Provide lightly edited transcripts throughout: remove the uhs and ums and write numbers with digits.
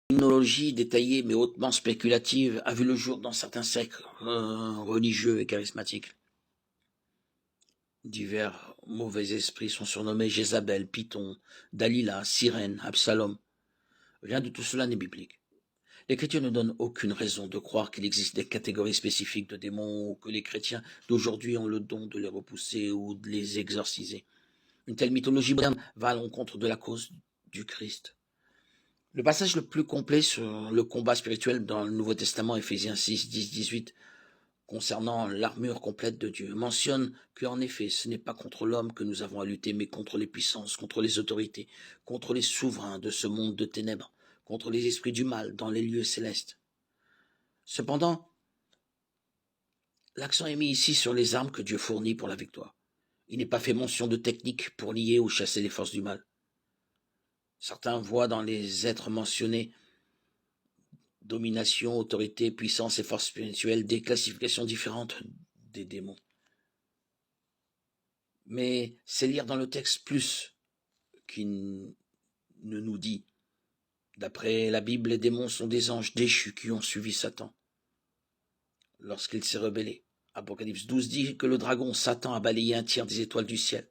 terminologie détaillée mais hautement spéculative a vu le jour dans certains cercles religieux et charismatiques. Divers mauvais esprits sont surnommés Jézabel, Python, Dalila, Sirène, Absalom. Rien de tout cela n'est biblique. L'Écriture ne donne aucune raison de croire qu'il existe des catégories spécifiques de démons ou que les chrétiens d'aujourd'hui ont le don de les repousser ou de les exorciser. Une telle mythologie moderne va à l'encontre de la cause du Christ. Le passage le plus complet sur le combat spirituel dans le Nouveau Testament, Éphésiens 6, 10, 18, concernant l'armure complète de Dieu, mentionne qu'en effet, ce n'est pas contre l'homme que nous avons à lutter, mais contre les puissances, contre les autorités, contre les souverains de ce monde de ténèbres, contre les esprits du mal dans les lieux célestes. Cependant, l'accent est mis ici sur les armes que Dieu fournit pour la victoire. Il n'est pas fait mention de techniques pour lier ou chasser les forces du mal. Certains voient dans les êtres mentionnés domination, autorité, puissance et force spirituelle des classifications différentes des démons. Mais c'est lire dans le texte plus qui ne nous dit. D'après la Bible, les démons sont des anges déchus qui ont suivi Satan lorsqu'il s'est rebellé. Apocalypse 12 dit que le dragon Satan a balayé un tiers des étoiles du ciel.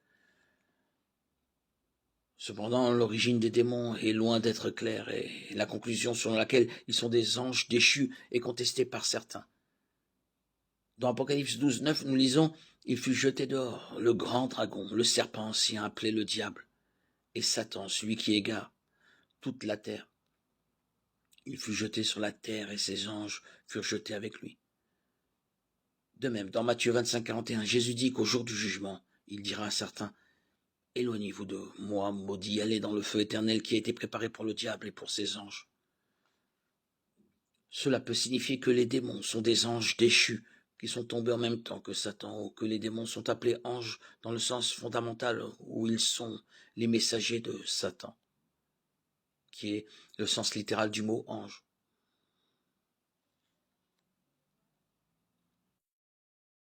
Cependant, l'origine des démons est loin d'être claire et la conclusion selon laquelle ils sont des anges déchus est contestée par certains. Dans Apocalypse 12, 9, nous lisons « Il fut jeté dehors, le grand dragon, le serpent ancien appelé le diable, et Satan, celui qui égare toute la terre. Il fut jeté sur la terre et ses anges furent jetés avec lui. » De même, dans Matthieu 25, 41, Jésus dit qu'au jour du jugement, il dira à certains « Éloignez-vous de moi, maudits, allez dans le feu éternel qui a été préparé pour le diable et pour ses anges. » Cela peut signifier que les démons sont des anges déchus qui sont tombés en même temps que Satan, ou que les démons sont appelés anges dans le sens fondamental où ils sont les messagers de Satan, qui est le sens littéral du mot ange.